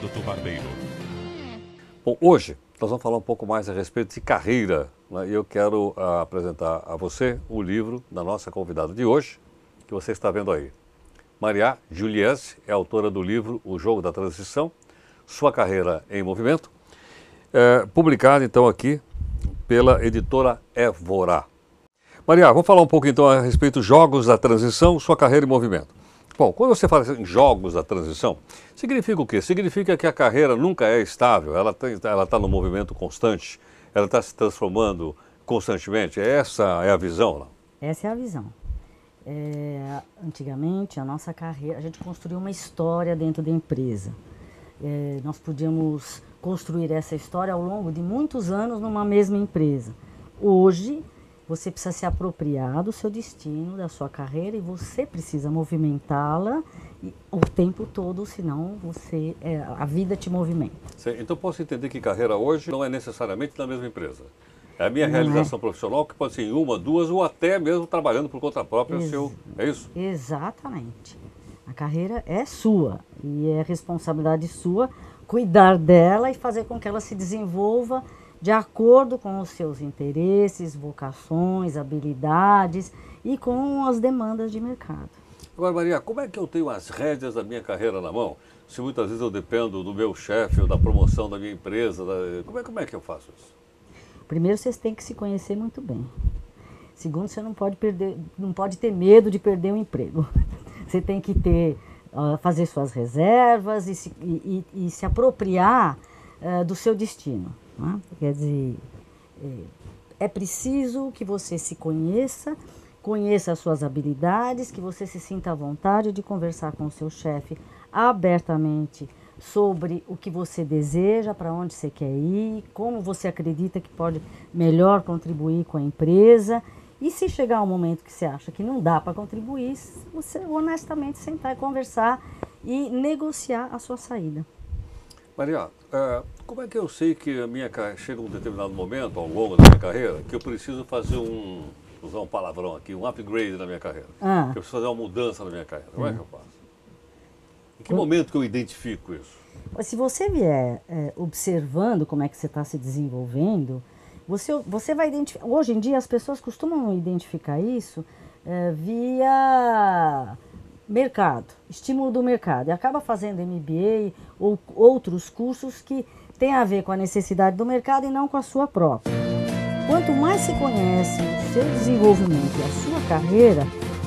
Instituto Barbeiro. Bom, hoje nós vamos falar um pouco mais a respeito de carreira, né? E eu quero apresentar a você o livro da nossa convidada de hoje, que você está vendo aí. Maria Juliesse é autora do livro O Jogo da Transição, Sua Carreira em Movimento, publicado então aqui pela editora Évora. Maria, vamos falar um pouco então a respeito dos Jogos da Transição, Sua Carreira em Movimento. Bom, quando você fala em Jogos da Transição, significa o quê? Significa que a carreira nunca é estável, ela está no movimento constante, ela está se transformando constantemente. Essa é a visão, não? Essa é a visão. Antigamente, a nossa carreira, a gente construiu uma história dentro da empresa. Nós podíamos construir essa história ao longo de muitos anos numa mesma empresa. Hoje, você precisa se apropriar do seu destino, da sua carreira, e você precisa movimentá-la o tempo todo, senão a vida te movimenta. Então posso entender que carreira hoje não é necessariamente na mesma empresa. É a minha realização profissional, que pode ser em uma, duas, ou até mesmo trabalhando por conta própria. É isso? Exatamente. A carreira é sua e é responsabilidade sua cuidar dela e fazer com que ela se desenvolva de acordo com os seus interesses, vocações, habilidades e com as demandas de mercado. Agora, Maria, como é que eu tenho as rédeas da minha carreira na mão? Se muitas vezes eu dependo do meu chefe ou da promoção da minha empresa, como é que eu faço isso? Primeiro, vocês têm que se conhecer muito bem. Segundo, você não pode ter medo de perder o emprego. Você tem que fazer suas reservas e se apropriar do seu destino. Né? Quer dizer, é preciso que você se conheça as suas habilidades, que você se sinta à vontade de conversar com o seu chefe abertamente sobre o que você deseja, para onde você quer ir, como você acredita que pode melhor contribuir com a empresa. E se chegar um momento que você acha que não dá para contribuir, você honestamente sentar e conversar e negociar a sua saída. Maria, como é que eu sei que chega um determinado momento ao longo da minha carreira que eu preciso fazer usar um palavrão aqui, um upgrade na minha carreira? Que eu preciso fazer uma mudança na minha carreira. Como é que eu faço? Em que momento que eu identifico isso? Se você vier observando como é que você está se desenvolvendo, você vai identificar. Hoje em dia as pessoas costumam identificar isso via mercado, estímulo do mercado. E acaba fazendo MBA ou outros cursos que têm a ver com a necessidade do mercado e não com a sua própria. Quanto mais se conhece o seu desenvolvimento e a sua carreira,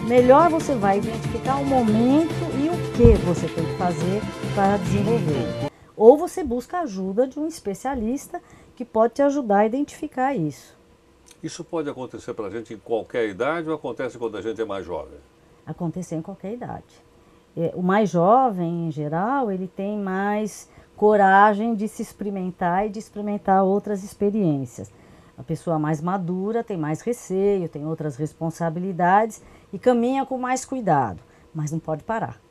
melhor você vai identificar o momento e o que você tem que fazer para desenvolver. Ou você busca a ajuda de um especialista que pode te ajudar a identificar isso. Isso pode acontecer para a gente em qualquer idade ou acontece quando a gente é mais jovem? Acontecer em qualquer idade. O mais jovem, em geral, ele tem mais coragem de se experimentar e de experimentar outras experiências. A pessoa mais madura tem mais receio, tem outras responsabilidades e caminha com mais cuidado, mas não pode parar.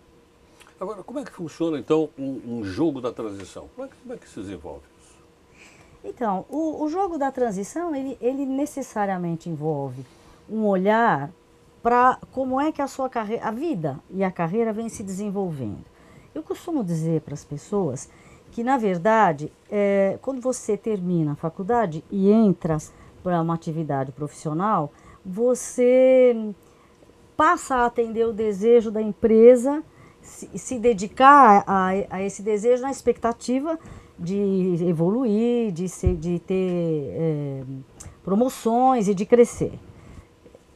Agora, como é que funciona, então, um jogo da transição? Como é que se desenvolve isso? Então, o jogo da transição, ele necessariamente envolve um olhar para como é que a sua carreira, a vida e a carreira vem se desenvolvendo. Eu costumo dizer para as pessoas que, na verdade, quando você termina a faculdade e entra para uma atividade profissional, você passa a atender o desejo da empresa, se dedicar a esse desejo na expectativa de evoluir, de ter promoções e de crescer.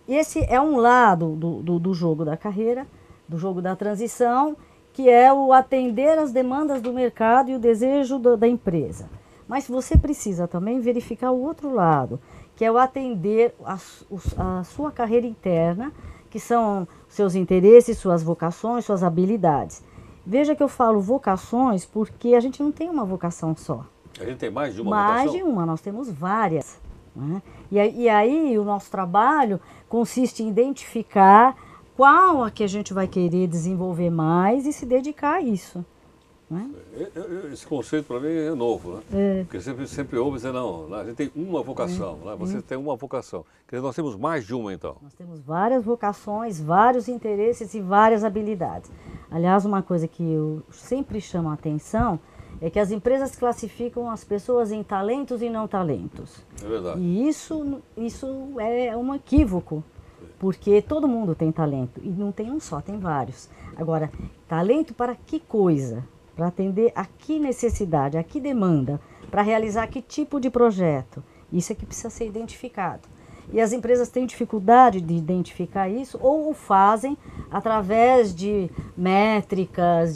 Esse é um lado do jogo da carreira, do jogo da transição, que é o atender às demandas do mercado e o desejo da empresa. Mas você precisa também verificar o outro lado, que é o atender a sua carreira interna, que são seus interesses, suas vocações, suas habilidades. Veja que eu falo vocações porque a gente não tem uma vocação só. A gente tem mais de uma vocação? Mais de uma, nós temos várias. Né? E aí o nosso trabalho consiste em identificar qual a que a gente vai querer desenvolver mais e se dedicar a isso. Né? Esse conceito para mim é novo, né? Porque sempre ouve dizer, não, a gente tem uma vocação, né? Você tem uma vocação. Quer dizer, nós temos mais de uma, então. Nós temos várias vocações, vários interesses e várias habilidades. Aliás, uma coisa que eu sempre chamo a atenção é que as empresas classificam as pessoas em talentos e não talentos. É verdade. E isso é um equívoco, porque todo mundo tem talento, e não tem um só, tem vários. Agora, talento para que coisa? Para atender a que necessidade, a que demanda, para realizar que tipo de projeto? Isso é que precisa ser identificado. E as empresas têm dificuldade de identificar isso ou o fazem através de métricas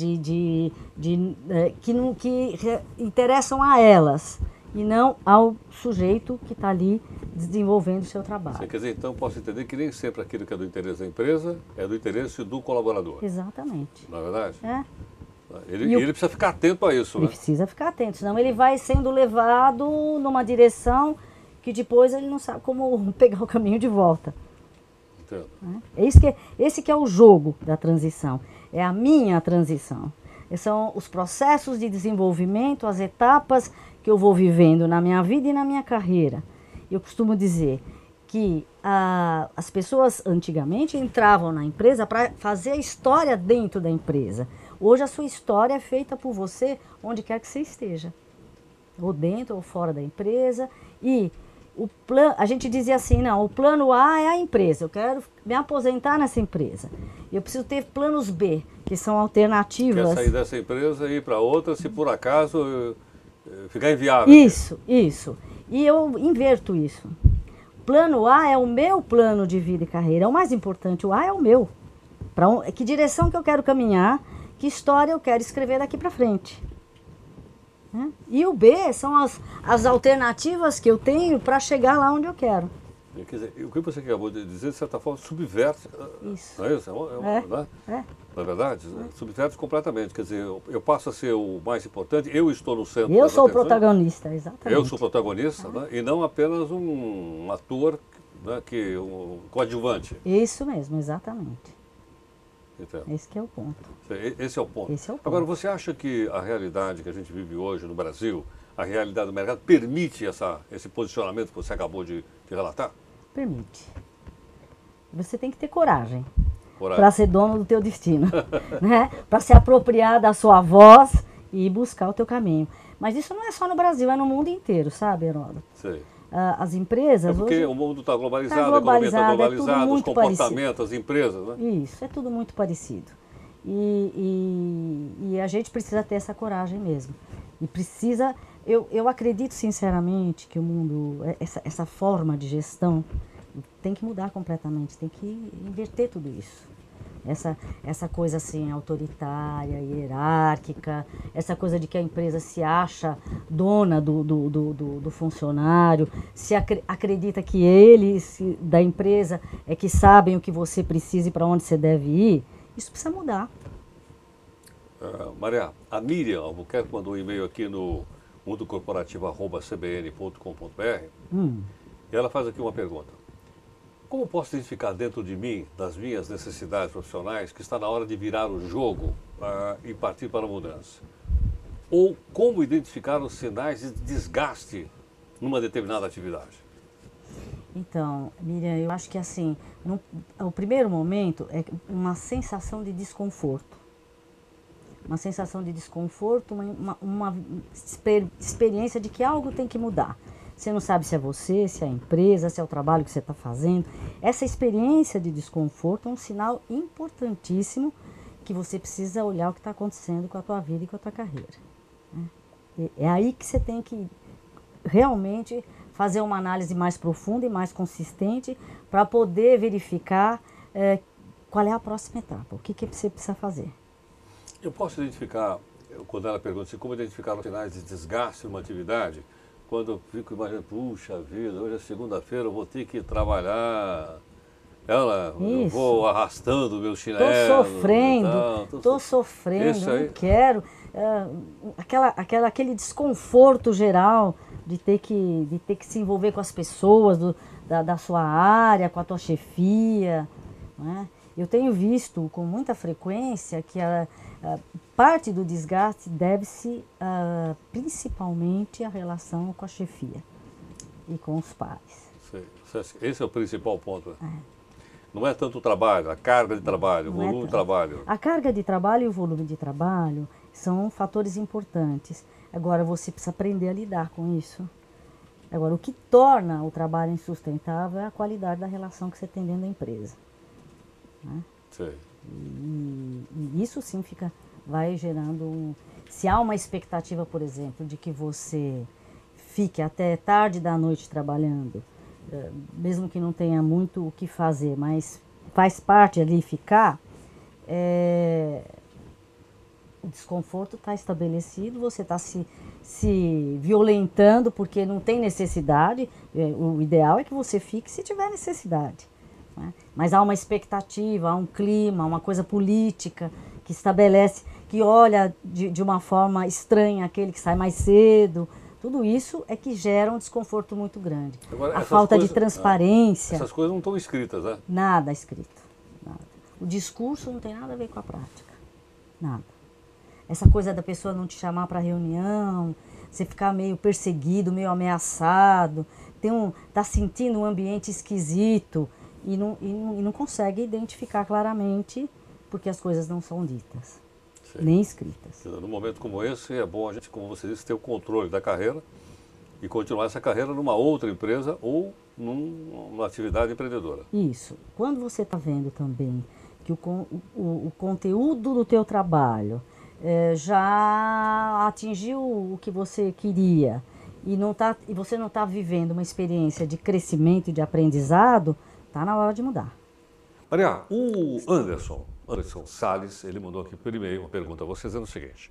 que interessam a elas e não ao sujeito que está ali desenvolvendo o seu trabalho. Quer dizer, então posso entender que nem sempre aquilo que é do interesse da empresa é do interesse do colaborador. Exatamente. Não é verdade? É. Ele precisa ficar atento a isso, Ele né? precisa ficar atento, senão ele vai sendo levado numa direção que depois ele não sabe como pegar o caminho de volta. Entendo. Esse que é o jogo da transição, é a minha transição. São os processos de desenvolvimento, as etapas que eu vou vivendo na minha vida e na minha carreira. Eu costumo dizer que as pessoas antigamente entravam na empresa para fazer a história dentro da empresa. Hoje a sua história é feita por você onde quer que você esteja, ou dentro ou fora da empresa. E a gente dizia assim, não, o plano A é a empresa, eu quero me aposentar nessa empresa. Eu preciso ter planos B, que são alternativas. Quer sair dessa empresa e ir para outra, se por acaso ficar inviável. Isso. E eu inverto isso. Plano A é o meu plano de vida e carreira, é o mais importante, o A é o meu. Que direção que eu quero caminhar, que história eu quero escrever daqui para frente. E o B são as alternativas que eu tenho para chegar lá onde eu quero. Quer dizer, o que você acabou de dizer, de certa forma, subverte. Isso. Não é isso? Não é verdade? Subverte completamente. Quer dizer, eu passo a ser o mais importante, eu estou no centro. Eu sou o protagonista, exatamente. Eu sou o protagonista, né? E não apenas um ator, né, um coadjuvante. Isso mesmo, exatamente. Entendo. Esse que é o ponto. Esse é o ponto. Esse é o ponto. Agora, você acha que a realidade que a gente vive hoje no Brasil, a realidade do mercado, permite esse posicionamento que você acabou de relatar? Permite. Você tem que ter coragem para ser dono do teu destino, né? Para se apropriar da sua voz e buscar o teu caminho. Mas isso não é só no Brasil, é no mundo inteiro, sabe, Heródoto? Sei. As empresas porque hoje, o mundo está globalizado, a economia está globalizada, os comportamentos, as empresas, né? Isso, é tudo muito parecido. E a gente precisa ter essa coragem mesmo. E precisa, eu acredito sinceramente que o mundo, essa forma de gestão tem que mudar completamente, tem que inverter tudo isso. Essa coisa assim autoritária, hierárquica, essa coisa de que a empresa se acha dona do funcionário, se acredita que eles da empresa é que sabem o que você precisa e para onde você deve ir, isso precisa mudar. Maria, a Miriam Albuquerque mandou um e-mail aqui no mundocorporativo@cbn.com.br e ela faz aqui uma pergunta. Como posso identificar dentro de mim, das minhas necessidades profissionais, que está na hora de virar o jogo e partir para a mudança? Ou como identificar os sinais de desgaste numa determinada atividade? Então, Miriam, eu acho que assim, o primeiro momento é uma sensação de desconforto. Uma sensação de desconforto, uma experiência de que algo tem que mudar. Você não sabe se é você, se é a empresa, se é o trabalho que você está fazendo. Essa experiência de desconforto é um sinal importantíssimo que você precisa olhar o que está acontecendo com a tua vida e com a tua carreira. É aí que você tem que realmente fazer uma análise mais profunda e mais consistente para poder verificar qual é a próxima etapa, o que você precisa fazer. Eu posso identificar, quando ela pergunta assim, como identificar os sinais de desgaste numa atividade, quando eu fico imaginando, puxa vida, hoje é segunda-feira, eu vou ter que trabalhar, eu vou arrastando o meu chinelo. Estou sofrendo, não quero. Aquele desconforto geral de ter que se envolver com as pessoas da sua área, com a tua chefia, né? Eu tenho visto com muita frequência que parte do desgaste deve-se principalmente à relação com a chefia e com os pares. Esse é o principal ponto. Não é tanto o trabalho, a carga de trabalho, o volume de trabalho. A carga de trabalho e o volume de trabalho São fatores importantes. Agora, você precisa aprender a lidar com isso. Agora, o que torna o trabalho insustentável é a qualidade da relação que você tem dentro da empresa. Né? Sim. E isso sim vai gerando se há uma expectativa, por exemplo, de que você fique até tarde da noite trabalhando, mesmo que não tenha muito o que fazer, mas faz parte ali ficar, o desconforto está estabelecido, você está se violentando porque não tem necessidade. O ideal é que você fique se tiver necessidade. Né? Mas há uma expectativa, há um clima, uma coisa política que estabelece, que olha de uma forma estranha aquele que sai mais cedo. Tudo isso é que gera um desconforto muito grande. Agora, a falta de transparência. Essas coisas não estão escritas, né? Nada escrito. Nada. O discurso não tem nada a ver com a prática. Nada. Essa coisa da pessoa não te chamar para reunião, você ficar meio perseguido, meio ameaçado, tá sentindo um ambiente esquisito e não consegue identificar claramente porque as coisas não são ditas, nem escritas. Num momento como esse, é bom a gente, como você disse, ter o controle da carreira e continuar essa carreira numa outra empresa ou numa atividade empreendedora. Isso. Quando você está vendo também que o conteúdo do teu trabalho já atingiu o que você queria e você não está vivendo uma experiência de crescimento e de aprendizado, está na hora de mudar. Maria, o Anderson Salles, ele mandou aqui por e-mail uma pergunta a você dizendo o seguinte: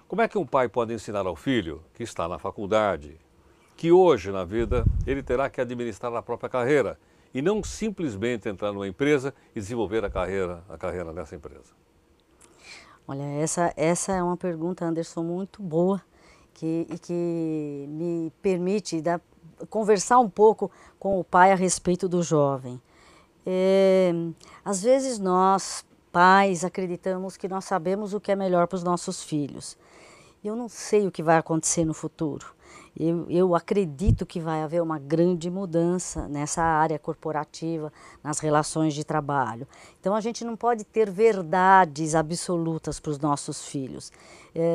como é que um pai pode ensinar ao filho que está na faculdade que hoje na vida ele terá que administrar a própria carreira e não simplesmente entrar numa empresa e desenvolver a carreira nessa empresa? Olha, essa é uma pergunta, Anderson, muito boa, que me permite conversar um pouco com o pai a respeito do jovem. Às vezes nós, pais, acreditamos que nós sabemos o que é melhor para os nossos filhos. Eu não sei o que vai acontecer no futuro. Eu acredito que vai haver uma grande mudança nessa área corporativa, nas relações de trabalho. Então a gente não pode ter verdades absolutas para os nossos filhos,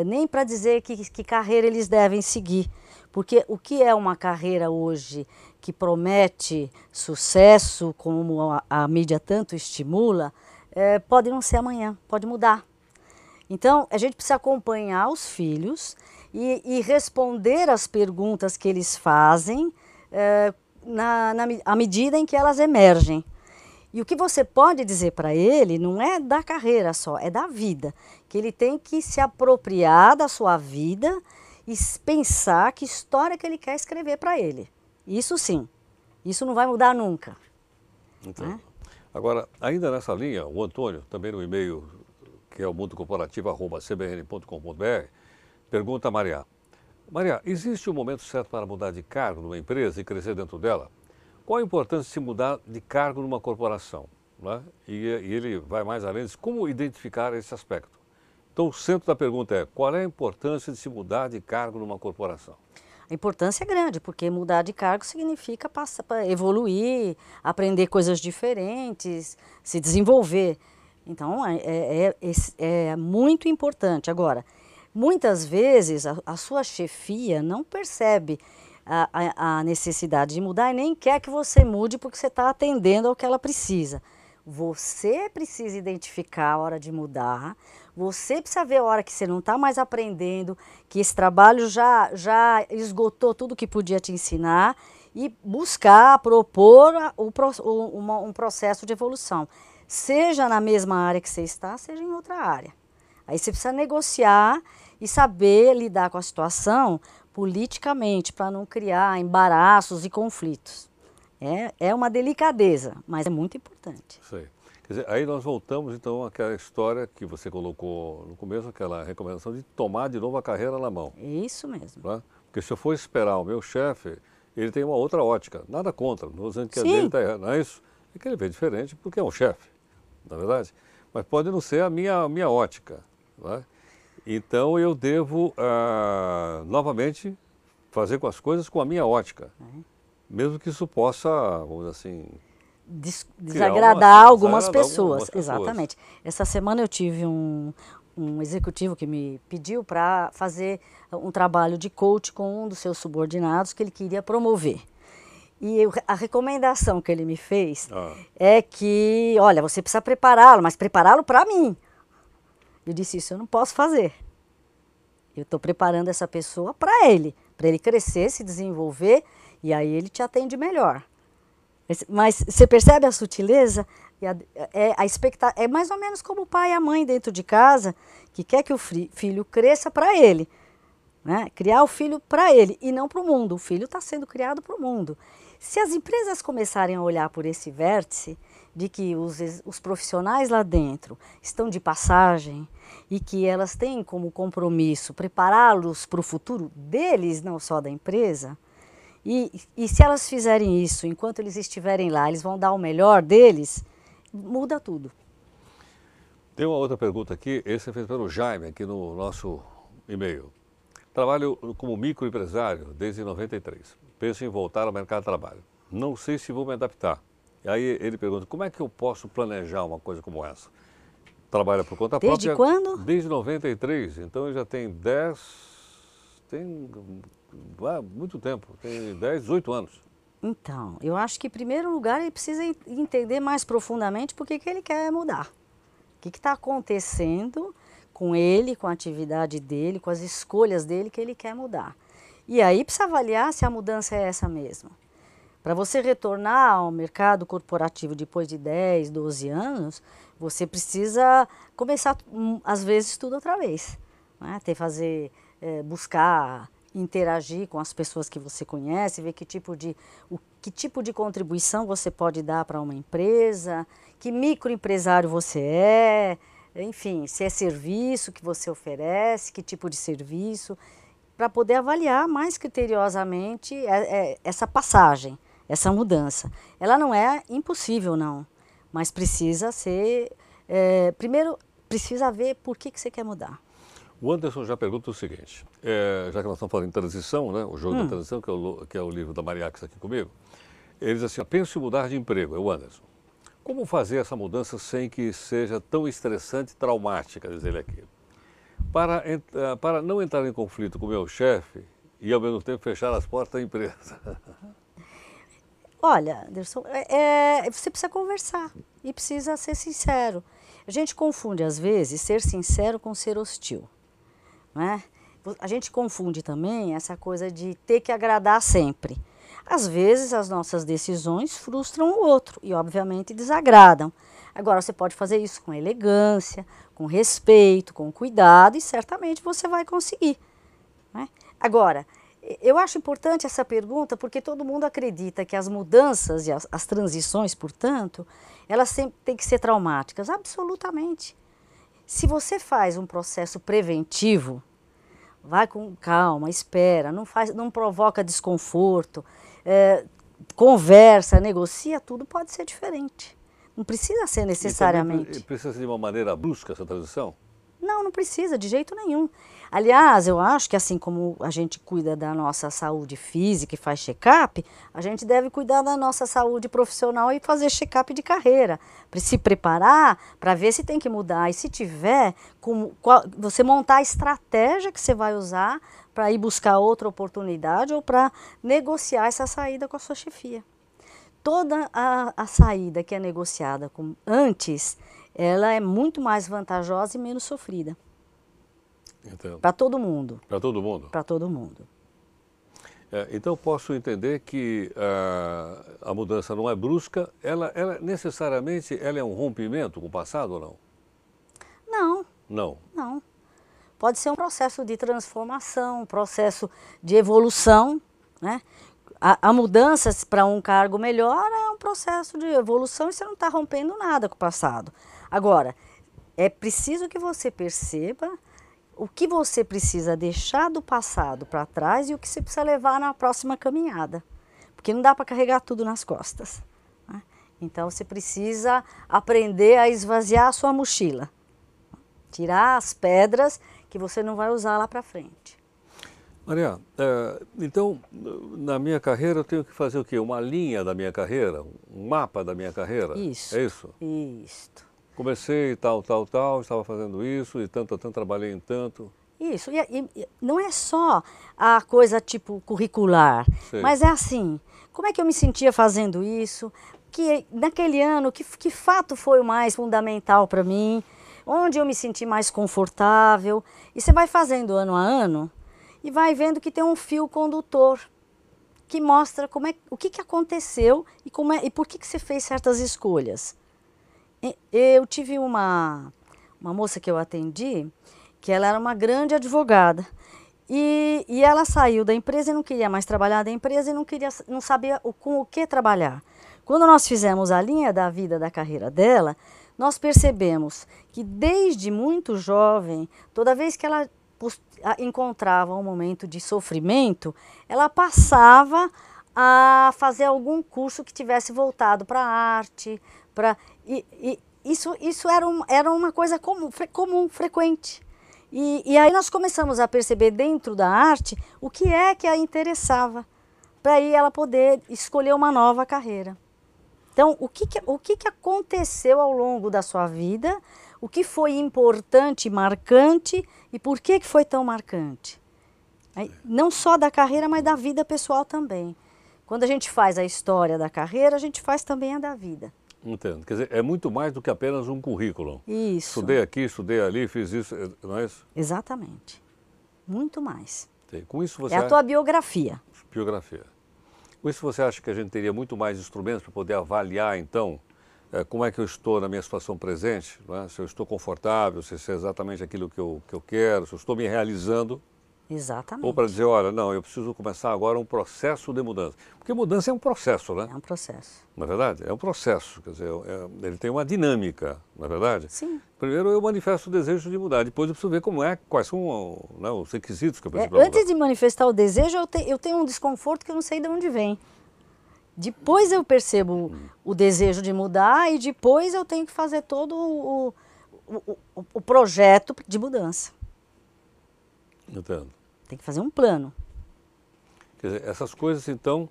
nem para dizer que carreira eles devem seguir, porque o que é uma carreira hoje que promete sucesso, como a mídia tanto estimula, pode não ser amanhã, pode mudar. Então a gente precisa acompanhar os filhos e responder às perguntas que eles fazem à medida em que elas emergem. E o que você pode dizer para ele não é da carreira só, é da vida. Que ele tem que se apropriar da sua vida e pensar que história que ele quer escrever para ele. Isso sim, isso não vai mudar nunca. Né? Agora, ainda nessa linha, o Antônio, também no e-mail que é o mundocorporativo@cbn.com.br, pergunta a Maria: Maria, existe um momento certo para mudar de cargo numa empresa e crescer dentro dela? Qual a importância de se mudar de cargo numa corporação? Né? E ele vai mais além, diz como identificar esse aspecto. Então, o centro da pergunta é: qual é a importância de se mudar de cargo numa corporação? A importância é grande, porque mudar de cargo significa passar para evoluir, aprender coisas diferentes, se desenvolver. Então, é muito importante. Agora, muitas vezes a sua chefia não percebe a necessidade de mudar e nem quer que você mude porque você está atendendo ao que ela precisa. Você precisa identificar a hora de mudar, você precisa ver a hora que você não está mais aprendendo, que esse trabalho já esgotou tudo que podia te ensinar e propor um processo de evolução. Seja na mesma área que você está, seja em outra área. Aí você precisa negociar e saber lidar com a situação politicamente para não criar embaraços e conflitos. É uma delicadeza, mas é muito importante. Sei. Quer dizer, aí nós voltamos então àquela história que você colocou no começo, aquela recomendação de tomar de novo a carreira na mão. Isso mesmo. Né? Porque se eu for esperar o meu chefe, ele tem uma outra ótica. Nada contra, não estou dizendo que a Sim. dele está errado, não é isso? É que ele vê diferente porque é um chefe, na verdade. Mas pode não ser a minha ótica. Né? Então eu devo novamente fazer com as coisas com a minha ótica. Mesmo que isso possa, vamos dizer assim, desagradar algumas pessoas. Exatamente. Essa semana eu tive um executivo que me pediu para fazer um trabalho de coach com um dos seus subordinados que ele queria promover. E a recomendação que ele me fez é que, olha, você precisa prepará-lo, mas prepará-lo para mim. Eu disse, isso eu não posso fazer. Eu estou preparando essa pessoa para ele crescer, se desenvolver, e aí ele te atende melhor. Mas você percebe a sutileza? É mais ou menos como o pai e a mãe dentro de casa, que quer que o filho cresça para ele. Né? Criar o filho para ele e não para o mundo. O filho está sendo criado para o mundo. Se as empresas começarem a olhar por esse vértice de que os profissionais lá dentro estão de passagem e que elas têm como compromisso prepará-los para o futuro deles, não só da empresa, e se elas fizerem isso enquanto eles estiverem lá, eles vão dar o melhor deles, muda tudo. Tem uma outra pergunta aqui, esse é feito pelo Jaime, aqui no nosso e-mail. Trabalho como microempresário desde 93. Penso em voltar ao mercado de trabalho. Não sei se vou me adaptar. E aí ele pergunta, como é que eu posso planejar uma coisa como essa? Trabalha por conta própria. Desde quando? Desde 93. Então ele já tem 10... Tem muito tempo. Tem 10, 18 anos. Então, eu acho que em primeiro lugar ele precisa entender mais profundamente por que ele quer mudar. O que está acontecendo com ele, com a atividade dele, com as escolhas dele que ele quer mudar. E aí precisa avaliar se a mudança é essa mesma. Para você retornar ao mercado corporativo depois de 10, 12 anos, você precisa começar, às vezes, tudo outra vez. Né? Buscar interagir com as pessoas que você conhece, ver que tipo de contribuição você pode dar para uma empresa, que microempresário você é, enfim, se é serviço que você oferece, que tipo de serviço, para poder avaliar mais criteriosamente essa passagem, essa mudança. Ela não é impossível, não, mas precisa ser, primeiro, precisa ver por que você quer mudar. O Anderson já pergunta o seguinte, já que nós estamos falando em transição, né, o jogo da transição, que é o livro da Mariax aqui comigo, ele diz assim, penso em mudar de emprego, é o Anderson. Como fazer essa mudança sem que seja tão estressante e traumática, diz ele aqui? Para não entrar em conflito com o meu chefe e ao mesmo tempo fechar as portas da empresa. Olha, Anderson, você precisa conversar e precisa ser sincero. A gente confunde, às vezes, ser sincero com ser hostil. Né? A gente confunde também essa coisa de ter que agradar sempre. Às vezes as nossas decisões frustram o outro e obviamente desagradam. Agora você pode fazer isso com elegância, com respeito, com cuidado e certamente você vai conseguir. Né? Agora, eu acho importante essa pergunta porque todo mundo acredita que as mudanças e as transições, portanto, elas sempre têm que ser traumáticas. Absolutamente. Se você faz um processo preventivo, vai com calma, espera, não provoca desconforto, conversa, negocia, tudo pode ser diferente. Não precisa ser necessariamente. Precisa ser de uma maneira brusca essa transição? Não precisa, de jeito nenhum. Aliás, eu acho que assim como a gente cuida da nossa saúde física e faz check-up, a gente deve cuidar da nossa saúde profissional e fazer check-up de carreira. Para se preparar, para ver se tem que mudar. E se tiver, você montar a estratégia que você vai usar para ir buscar outra oportunidade ou para negociar essa saída com a sua chefia. Toda a saída que é negociada antes, ela é muito mais vantajosa e menos sofrida. Para todo mundo. Para todo mundo? Para todo mundo. Então posso entender que a mudança não é brusca, ela necessariamente é um rompimento com o passado ou não? Não. Não? Não. Pode ser um processo de transformação, um processo de evolução, né? A mudança para um cargo melhor é um processo de evolução e você não está rompendo nada com o passado. Agora, é preciso que você perceba o que você precisa deixar do passado para trás e o que você precisa levar na próxima caminhada. Porque não dá para carregar tudo nas costas. Né? Então, você precisa aprender a esvaziar a sua mochila. Tirar as pedras que você não vai usar lá para frente. Maria, então, na minha carreira eu tenho que fazer o quê? Uma linha da minha carreira? Um mapa da minha carreira? Isso. É isso? Isso. comecei tal, estava fazendo isso, e tanto, trabalhei em tanto. Isso, e não é só a coisa tipo curricular, Sei. mas é assim, como é que eu me sentia fazendo isso, que naquele ano, que fato foi o mais fundamental para mim, onde eu me senti mais confortável, e você vai fazendo ano a ano e vai vendo que tem um fio condutor que mostra o que aconteceu e por que você fez certas escolhas. Eu tive uma moça que eu atendi, que ela era uma grande advogada, e ela saiu da empresa e não queria mais trabalhar da empresa e não sabia com o que trabalhar. Quando nós fizemos a linha da vida da carreira dela, nós percebemos que desde muito jovem, toda vez que ela encontrava um momento de sofrimento, ela passava a fazer algum curso que tivesse voltado para a arte, isso era uma coisa comum, frequente. E aí nós começamos a perceber dentro da arte o que é que a interessava, para aí ela poder escolher uma nova carreira. Então, o que aconteceu ao longo da sua vida, o que foi importante e marcante e por que foi tão marcante? Aí, não só da carreira, mas da vida pessoal também. Quando a gente faz a história da carreira, a gente faz também a da vida. Entendo. Quer dizer, é muito mais do que apenas um currículo. Isso. Estudei aqui, estudei ali, fiz isso, não é isso? Exatamente. Muito mais. Com isso você é a tua biografia. Biografia. Com isso você acha que a gente teria muito mais instrumentos para poder avaliar, então, como é que eu estou na minha situação presente, não é? Se eu estou confortável, se é exatamente aquilo que eu quero, se eu estou me realizando. Exatamente. Ou para dizer, olha, não, eu preciso começar agora um processo de mudança. Porque mudança é um processo, né? É um processo. Na verdade, é um processo, quer dizer, ele tem uma dinâmica, na verdade? Sim. Primeiro eu manifesto o desejo de mudar, depois eu preciso ver quais são, né, os requisitos que eu preciso para mudar. Antes de manifestar o desejo, eu tenho um desconforto que eu não sei de onde vem. Depois eu percebo o desejo de mudar e depois eu tenho que fazer todo o projeto de mudança. Entendo. Tem que fazer um plano. Quer dizer, essas coisas, então,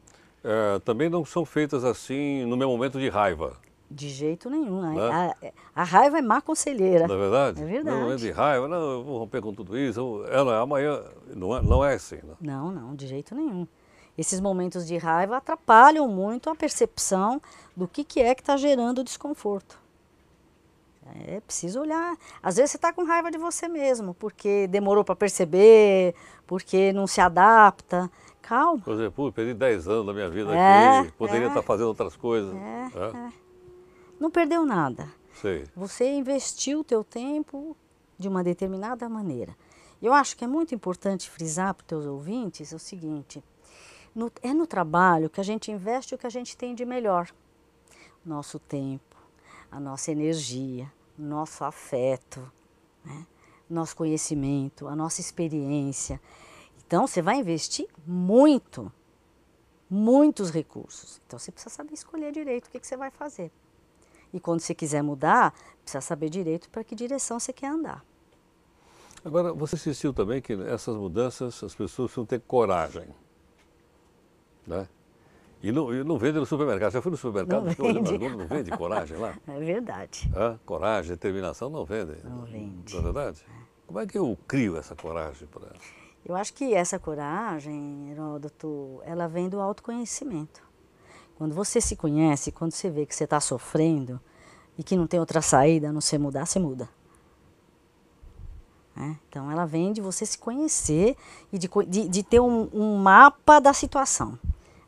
também não são feitas assim no meu momento de raiva. De jeito nenhum. Né? A raiva é má conselheira. Não é verdade? É verdade. No momento de raiva, não, eu vou romper com tudo isso, amanhã, não é assim. Né? Não, de jeito nenhum. Esses momentos de raiva atrapalham muito a percepção do que é que está gerando o desconforto. É preciso olhar. Às vezes você está com raiva de você mesmo, porque demorou para perceber, porque não se adapta. Calma. Por exemplo, perdi 10 anos da minha vida aqui, poderia estar fazendo outras coisas. Não perdeu nada. Sei. Você investiu o teu tempo de uma determinada maneira. Eu acho que é muito importante frisar para os teus ouvintes o seguinte, é no trabalho que a gente investe o que a gente tem de melhor. Nosso tempo, a nossa energia, nosso afeto, né? Nosso conhecimento, a nossa experiência. Então, você vai investir muitos recursos. Então, você precisa saber escolher direito o que você vai fazer. E quando você quiser mudar, precisa saber direito para que direção você quer andar. Agora, você insistiu também que essas mudanças as pessoas precisam ter coragem. Né? E não vende no supermercado. Já fui no supermercado, não vende coragem lá? É verdade. Coragem, determinação não vende. Não vende. Não é verdade? Como é que eu crio essa coragem para ela? Eu acho que essa coragem, Heródoto, ela vem do autoconhecimento. Quando você se conhece, quando você vê que você está sofrendo e que não tem outra saída a não ser mudar, você muda. Então, ela vem de você se conhecer e de ter um mapa da situação.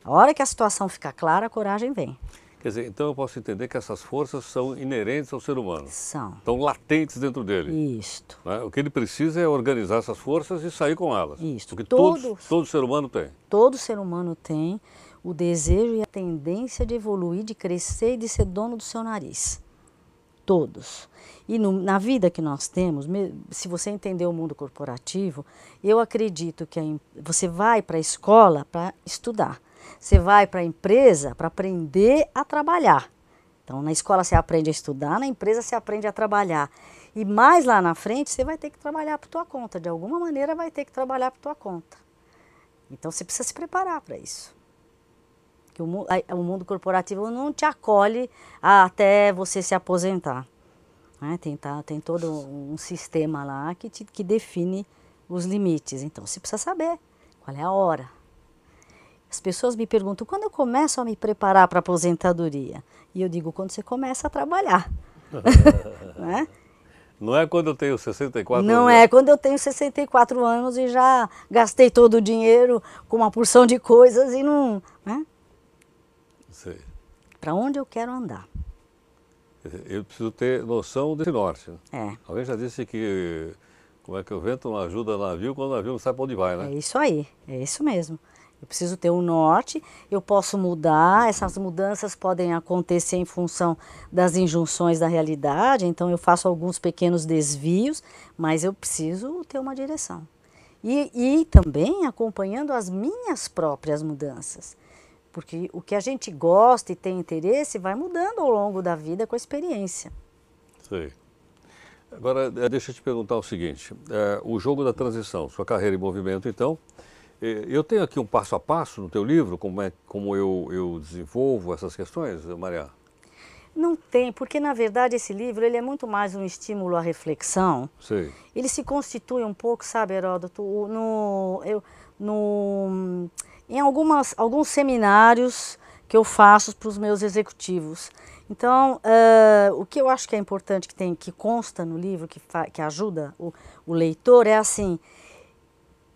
A hora que a situação ficar clara, a coragem vem. Quer dizer, então eu posso entender que essas forças são inerentes ao ser humano. São. Estão latentes dentro dele. Isto. Né? O que ele precisa é organizar essas forças e sair com elas. Isto. Porque todo ser humano tem. Todo ser humano tem o desejo e a tendência de evoluir, de crescer e de ser dono do seu nariz. Todos. E na vida que nós temos, se você entender o mundo corporativo, eu acredito que você vai para a escola para estudar. Você vai para a empresa para aprender a trabalhar. Então, na escola você aprende a estudar, na empresa você aprende a trabalhar. E mais lá na frente, você vai ter que trabalhar por tua conta. De alguma maneira, vai ter que trabalhar por tua conta. Então, você precisa se preparar para isso. Porque o mundo corporativo não te acolhe até você se aposentar. né? Tem todo um sistema lá que define os limites. Então, você precisa saber qual é a hora. As pessoas me perguntam, quando eu começo a me preparar para a aposentadoria? E eu digo, quando você começa a trabalhar. Né? Não é quando eu tenho 64 anos. Não é quando eu tenho 64 anos e já gastei todo o dinheiro com uma porção de coisas e não... Né? Sei. Para onde eu quero andar. Eu preciso ter noção desse norte. Né? É. Alguém já disse que como é que o vento não ajuda o navio quando o navio não sabe para onde vai, né? É isso aí, é isso mesmo. Eu preciso ter um norte, eu posso mudar, essas mudanças podem acontecer em função das injunções da realidade, então eu faço alguns pequenos desvios, mas eu preciso ter uma direção. E também acompanhando as minhas próprias mudanças, porque o que a gente gosta e tem interesse vai mudando ao longo da vida com a experiência. Sei. Agora, deixa eu te perguntar o seguinte, o jogo da transição, sua carreira em movimento, então, eu tenho aqui um passo a passo no teu livro, como eu desenvolvo essas questões, Maria? Não tem, porque na verdade esse livro ele é muito mais um estímulo à reflexão. Sei. Ele se constitui um pouco, sabe, Heródoto, em alguns seminários que eu faço para os meus executivos. Então, o que eu acho que é importante, que consta no livro, que ajuda o leitor, é assim,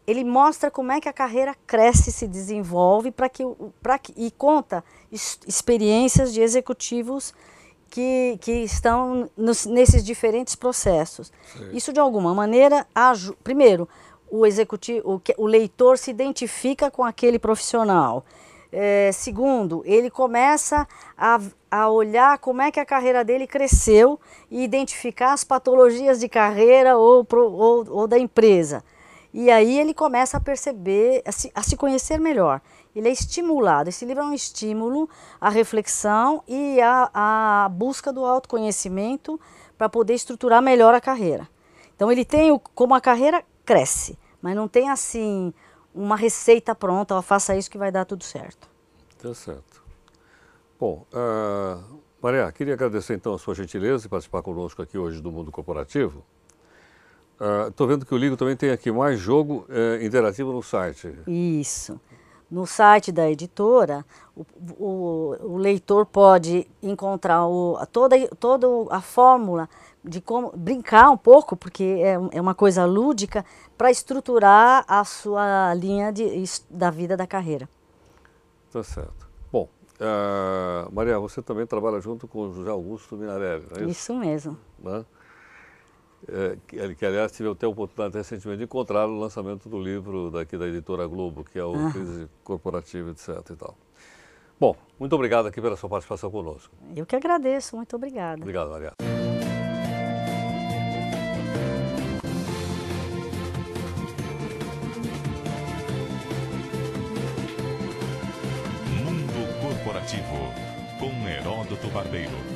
ele mostra como é que a carreira cresce e se desenvolve e conta experiências de executivos que estão nesses diferentes processos. Sim. Isso, de alguma maneira, primeiro, o leitor se identifica com aquele profissional. Segundo, ele começa a olhar como é que a carreira dele cresceu e identificar as patologias de carreira ou da empresa. E aí ele começa a perceber, a se conhecer melhor. Ele é estimulado, esse livro é um estímulo à reflexão e à busca do autoconhecimento para poder estruturar melhor a carreira. Então ele tem como a carreira cresce, mas não tem assim uma receita pronta, ó, faça isso que vai dar tudo certo. Tá certo. Bom, Maria, queria agradecer então a sua gentileza em participar conosco aqui hoje do Mundo Corporativo. Estou vendo que o livro também tem aqui mais jogo interativo no site. Isso. No site da editora, o leitor pode encontrar toda a fórmula de como brincar um pouco, porque é uma coisa lúdica, para estruturar a sua linha da vida da carreira. Tá certo. Bom, Maria, você também trabalha junto com o José Augusto Minarelli, não é isso? Isso mesmo. Né? Que aliás tive até a oportunidade recentemente de encontrar o lançamento do livro daqui da editora Globo, que é o Crise Corporativa, etc. e tal. Bom, muito obrigado aqui pela sua participação conosco. Eu que agradeço, muito obrigada. Obrigado, Maria. Mundo Corporativo, com Heródoto Barbeiro.